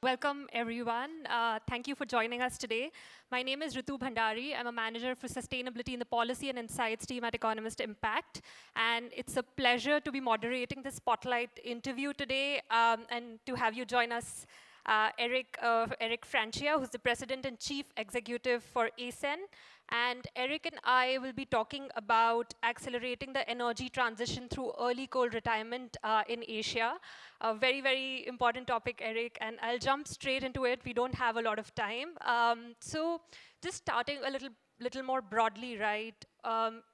Welcome, everyone. Thank you for joining us today. My name is Ritu Bhandari. I'm a manager for sustainability in the policy and insights team at Economist Impact. And it's a pleasure to be moderating this spotlight interview today and to have you join us, Eric Francia, who's the president and chief executive for ASEN. And Eric and I will be talking about accelerating the energy transition through early coal retirement in Asia. A very, very important topic, Eric, and I'll jump straight into it. We don't have a lot of time. So just starting a little more broadly, right?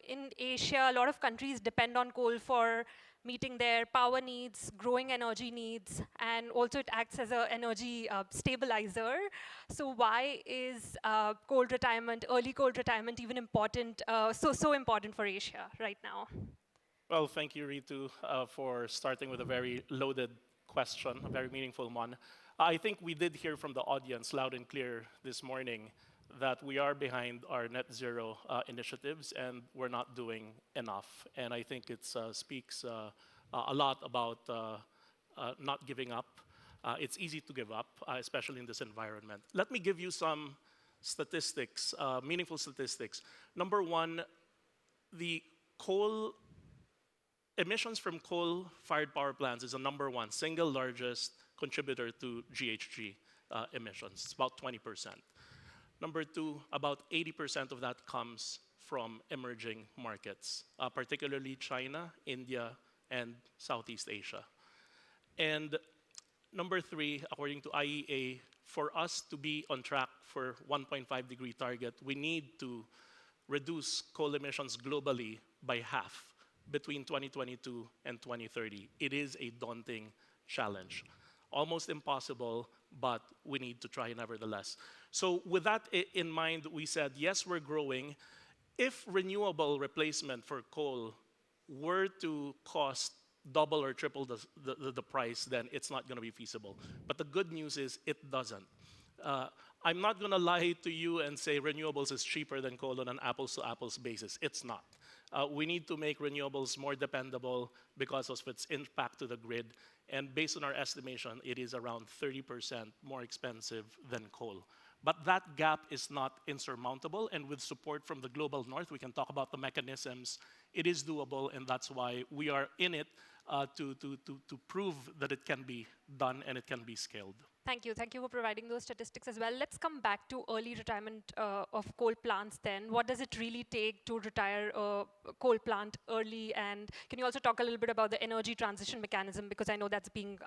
In Asia, a lot of countries depend on coal for meeting their power needs, growing energy needs, and also it acts as an energy stabilizer. So why is early coal retirement even important, so important for Asia right now? Well, thank you, Ritu, for starting with a very loaded question, a very meaningful one. I think we did hear from the audience loud and clear this morning that we are behind our net zero initiatives and we're not doing enough. And I think it speaks a lot about not giving up. It's easy to give up, especially in this environment. Let me give you some statistics, meaningful statistics. Number one, the coal emissions from coal-fired power plants is the number one, single largest contributor to GHG emissions. It's about 20%. Number two, about 80% of that comes from emerging markets, particularly China, India, and Southeast Asia. And number three, according to IEA, for us to be on track for 1.5-degree target, we need to reduce coal emissions globally by half between 2022 and 2030. It is a daunting challenge. Almost impossible, but we need to try nevertheless. So with that in mind, we said, yes, we're growing. If renewable replacement for coal were to cost double or triple the price, then it's not going to be feasible. But the good news is it doesn't. I'm not going to lie to you and say renewables is cheaper than coal on an apples-to-apples basis. It's not. We need to make renewables more dependable because of its impact to the grid. And based on our estimation, it is around 30% more expensive than coal. But that gap is not insurmountable. And with support from the global north, we can talk about the mechanisms. It is doable, and that's why we are in it to prove that it can be done and it can be scaled. Thank you. Thank you for providing those statistics as well. Let's come back to early retirement of coal plants then. What does it really take to retire a coal plant early? And can you also talk a little bit about the energy transition mechanism? Because I know that's being,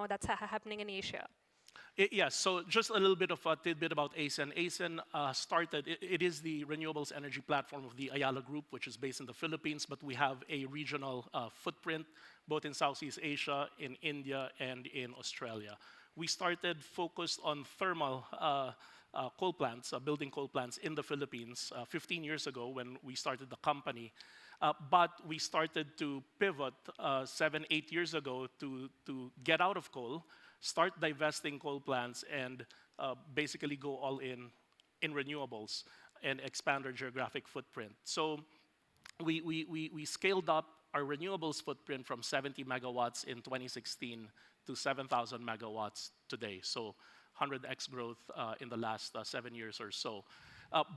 that's happening in Asia. Yes, so just a little bit of a tidbit about ASEN. ASEN started, it is the renewables energy platform of the Ayala Group, which is based in the Philippines, but we have a regional footprint, both in Southeast Asia, in India, and in Australia. We started focused on thermal coal plants, building coal plants in the Philippines 15 years ago when we started the company. But we started to pivot 7, 8 years ago to get out of coal, start divesting coal plants, and basically go all in renewables and expand our geographic footprint. So we scaled up our renewables footprint from 70 megawatts in 2016 to 7,000 megawatts today. So 100x growth in the last 7 years or so.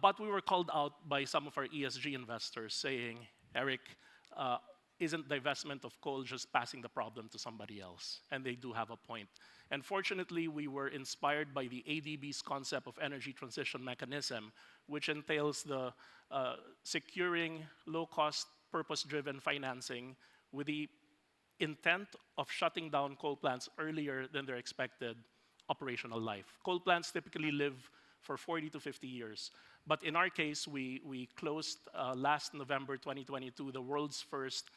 But we were called out by some of our ESG investors saying, Eric, isn't divestment of coal just passing the problem to somebody else? And they do have a point. And fortunately, we were inspired by the ADB's concept of energy transition mechanism, which entails the securing low-cost, purpose-driven financing with the intent of shutting down coal plants earlier than their expected operational life. Coal plants typically live for 40 to 50 years. But in our case, we closed last November 2022 the world's first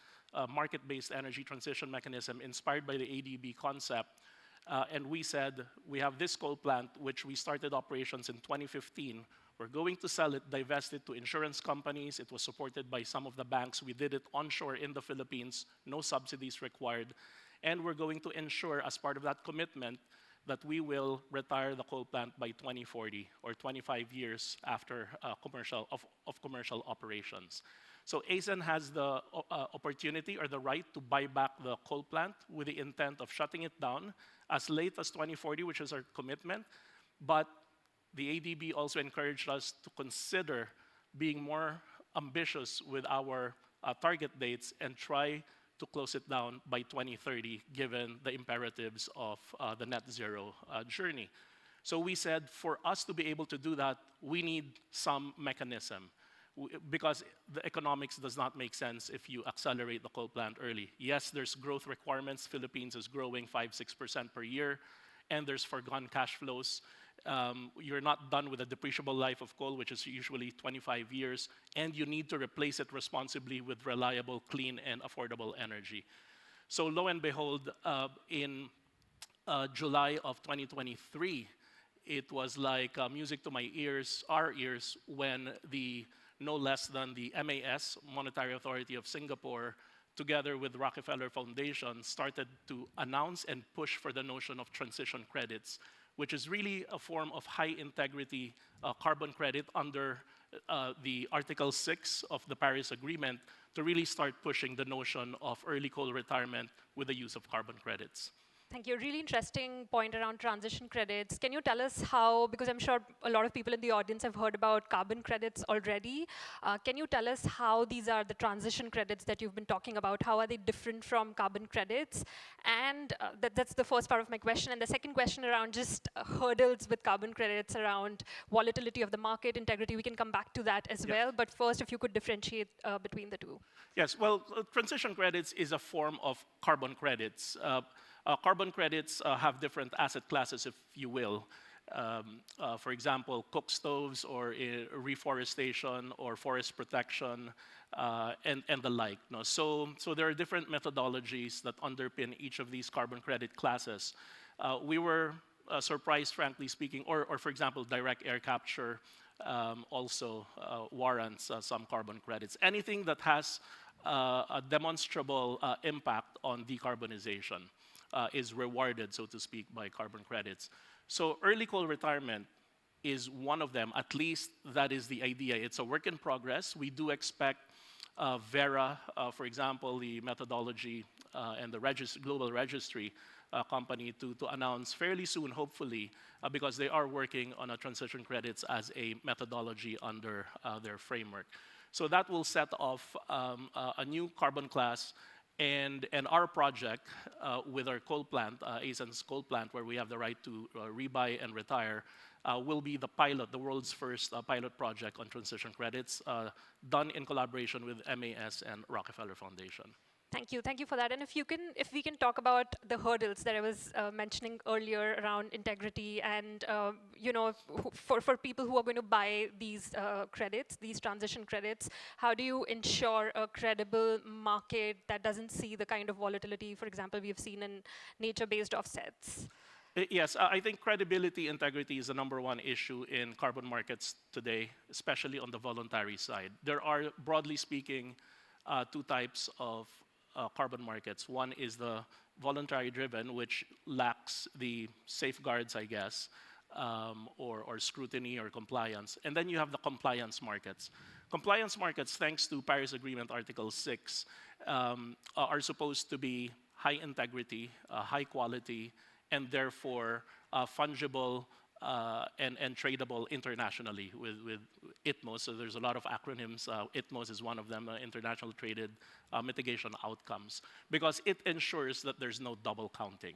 market-based energy transition mechanism inspired by the ADB concept. And we said, we have this coal plant, which we started operations in 2015. We're going to sell it, divest it to insurance companies. It was supported by some of the banks. We did it onshore in the Philippines, no subsidies required. And we're going to ensure, as part of that commitment, that we will retire the coal plant by 2040, or 25 years after commercial operations. So ASEN has the opportunity or the right to buy back the coal plant with the intent of shutting it down as late as 2040, which is our commitment. But the ADB also encouraged us to consider being more ambitious with our target dates and try to close it down by 2030, given the imperatives of the net zero journey. So we said, for us to be able to do that, we need some mechanism, because the economics does not make sense if you accelerate the coal plant early. Yes, there's growth requirements. Philippines is growing 5-6% per year, and there's foregone cash flows. You're not done with the depreciable life of coal, which is usually 25 years, and you need to replace it responsibly with reliable, clean, and affordable energy. So lo and behold, in July of 2023, it was like music to my ears, our ears, when no less than the MAS, Monetary Authority of Singapore, together with Rockefeller Foundation, started to announce and push for the notion of transition credits, which is really a form of high-integrity carbon credit under the Article 6 of the Paris Agreement, to really start pushing the notion of early coal retirement with the use of carbon credits. Thank you. Really interesting point around transition credits. Can you tell us how, because I'm sure a lot of people in the audience have heard about carbon credits already. Can you tell us how these are the transition credits that you've been talking about? How are they different from carbon credits? And that's the first part of my question. And the second question around just hurdles with carbon credits around volatility of the market, integrity. We can come back to that as well. But first, if you could differentiate between the two. Yes, well, transition credits is a form of carbon credits. Carbon credits have different asset classes, if you will. For example, cook stoves, or reforestation, or forest protection, and the like. No? So there are different methodologies that underpin each of these carbon credit classes. We were surprised, frankly speaking, or for example, direct air capture also warrants some carbon credits. Anything that has a demonstrable impact on decarbonization is rewarded, so to speak, by carbon credits. So early coal retirement is one of them. At least that is the idea. It's a work in progress. We do expect Verra, for example, the methodology and the global registry company to announce fairly soon, hopefully, because they are working on a transition credits as a methodology under their framework. So that will set off a new carbon class. And our project with our coal plant, ASEN's coal plant, where we have the right to rebuy and retire, will be the world's first pilot project on transition credits, done in collaboration with MAS and Rockefeller Foundation. Thank you for that. And if we can talk about the hurdles that I was mentioning earlier around integrity, and for people who are going to buy these credits, these transition credits, how do you ensure a credible market that doesn't see the kind of volatility, for example, we have seen in nature-based offsets? Yes, I think credibility, integrity is the #1 issue in carbon markets today, especially on the voluntary side. There are, broadly speaking, two types of carbon markets. One is the voluntary driven, which lacks the safeguards, I guess, or scrutiny or compliance. And then you have the compliance markets. Compliance markets, thanks to Paris Agreement Article 6, are supposed to be high integrity, high quality, and therefore fungible and tradable internationally with ITMOs. So there's a lot of acronyms. ITMOs is one of them, International Traded Mitigation Outcomes, because it ensures that there's no double counting.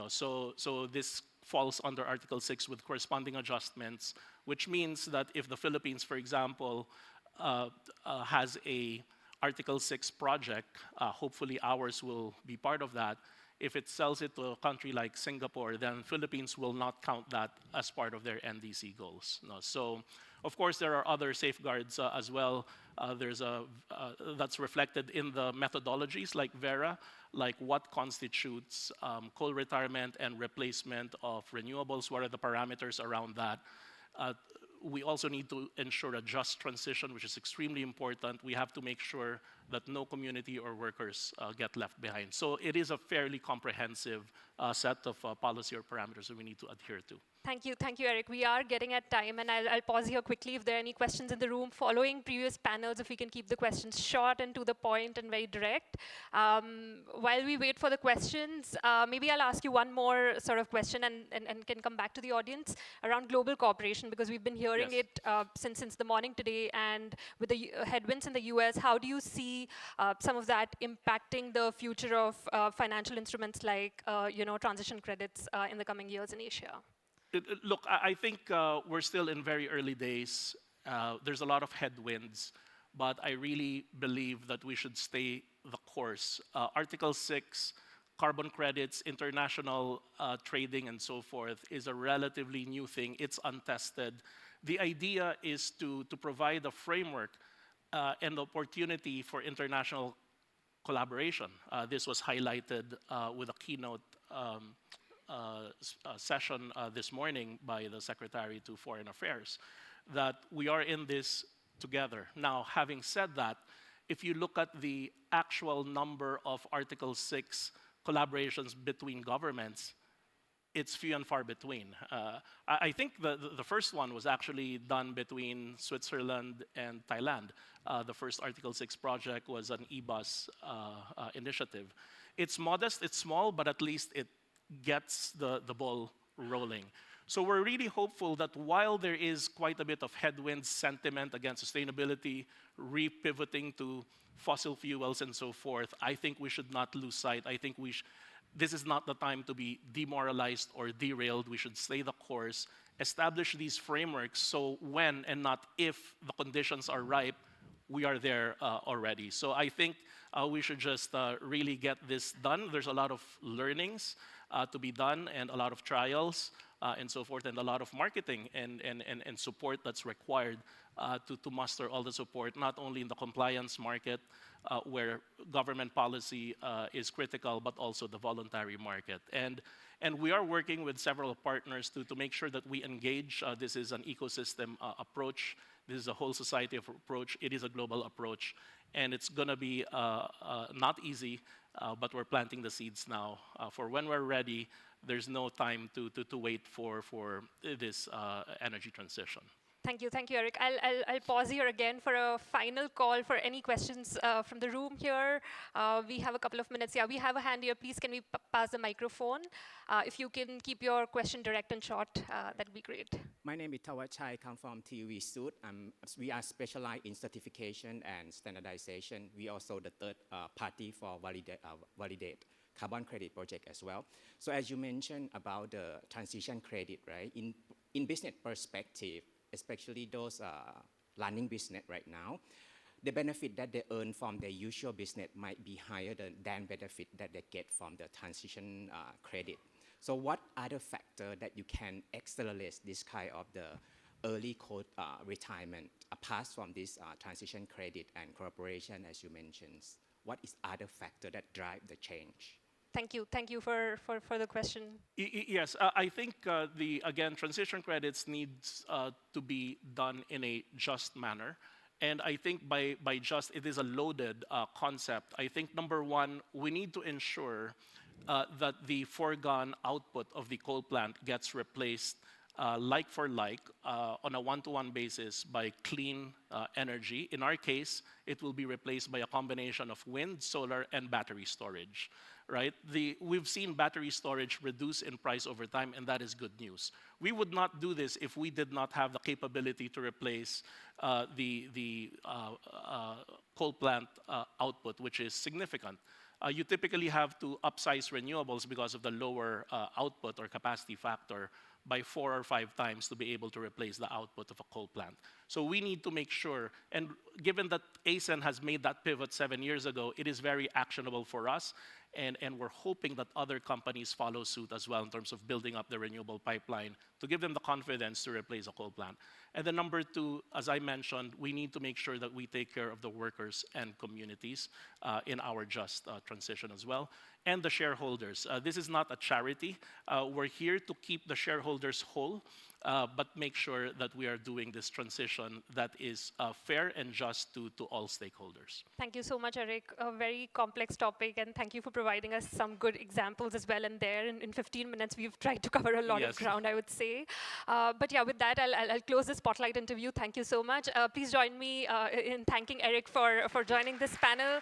So this falls under Article 6 with corresponding adjustments, which means that if the Philippines, for example, has a Article 6 project, hopefully ours will be part of that. If it sells it to a country like Singapore, then Philippines will not count that as part of their NDC goals. No? So, of course, there are other safeguards as well. That's reflected in the methodologies like Verra, like what constitutes coal retirement and replacement of renewables, what are the parameters around that. We also need to ensure a just transition, which is extremely important. We have to make sure that no community or workers get left behind. So it is a fairly comprehensive set of policy or parameters that we need to adhere to. Thank you, Eric. We are getting at time, and I'll pause here quickly if there are any questions in the room. Following previous panels, if we can keep the questions short and to the point and very direct. While we wait for the questions, maybe I'll ask you one more sort of question and can come back to the audience around global cooperation, because we've been hearing Yes. it since the morning today, and with the headwinds in the US, how do you see some of that impacting the future of financial instruments like transition credits in the coming years in Asia? Look, I think we're still in very early days. There's a lot of headwinds, but I really believe that we should stay the course. Article 6, carbon credits, international trading, and so forth is a relatively new thing. It's untested. The idea is to provide a framework and opportunity for international collaboration. This was highlighted with a keynote session this morning by the Secretary to Foreign Affairs, that we are in this together. Now, having said that, if you look at the actual number of Article 6 collaborations between governments, it's few and far between. I think the first one was actually done between Switzerland and Thailand. The first Article 6 project was an e-bus initiative. It's modest, it's small, but at least it gets the ball rolling. So we're really hopeful that while there is quite a bit of headwinds, sentiment against sustainability, repivoting to fossil fuels and so forth, I think we should not lose sight. I think this is not the time to be demoralized or derailed. We should stay the course, establish these frameworks so when and not if the conditions are ripe, we are there already. So I think we should just really get this done. There's a lot of learnings to be done and a lot of trials and so forth, and a lot of marketing and support that's required to muster all the support, not only in the compliance market where government policy is critical, but also the voluntary market. And we are working with several partners to make sure that we engage. This is an ecosystem approach. This is a whole society approach. It is a global approach. And it's going to be not easy, but we're planting the seeds now. For when we're ready, there's no time to wait for this energy transition. Thank you, Eric. I'll pause here again for a final call for any questions from the room here. We have a couple of minutes. Yeah, we have a hand here. Please, can we pass the microphone? If you can keep your question direct and short, that'd be great. My name is Tawachai. I come from TUV Sud. We are specialized in certification and standardization. We also the third party for validate carbon credit project as well. So as you mentioned about the transition credit, right? In business perspective, especially those running business right now, the benefit that they earn from their usual business might be higher than benefit that they get from the transition credit. So what other factor that you can accelerate this kind of the early retirement apart from this transition credit and cooperation as you mentioned? What is other factor that drive the change? Thank you for the question. Yes, I think again, transition credits needs to be done in a just manner. And I think by just, it is a loaded concept. I think number one, we need to ensure that the foregone output of the coal plant gets replaced like for like on a one-to-one basis by clean energy. In our case, it will be replaced by a combination of wind, solar, and battery storage. Right? We've seen battery storage reduce in price over time, and that is good news. We would not do this if we did not have the capability to replace the coal plant output, which is significant. You typically have to upsize renewables because of the lower output or capacity factor by 4 or 5 times to be able to replace the output of a coal plant. So we need to make sure, and given that ACEN has made that pivot 7 years ago, it is very actionable for us, and we're hoping that other companies follow suit as well in terms of building up the renewable pipeline to give them the confidence to replace a coal plant. And then number 2, as I mentioned, we need to make sure that we take care of the workers and communities in our just transition as well. and the shareholders. This is not a charity. We're here to keep the shareholders whole, but make sure that we are doing this transition that is fair and just to all stakeholders. Thank you so much, Eric. A very complex topic, and thank you for providing us some good examples as well. And there, in 15 minutes, we've tried to cover a lot of Yes. ground, I would say. But yeah, with that, I'll close the spotlight interview. Thank you so much. Please join me in thanking Eric for joining this panel.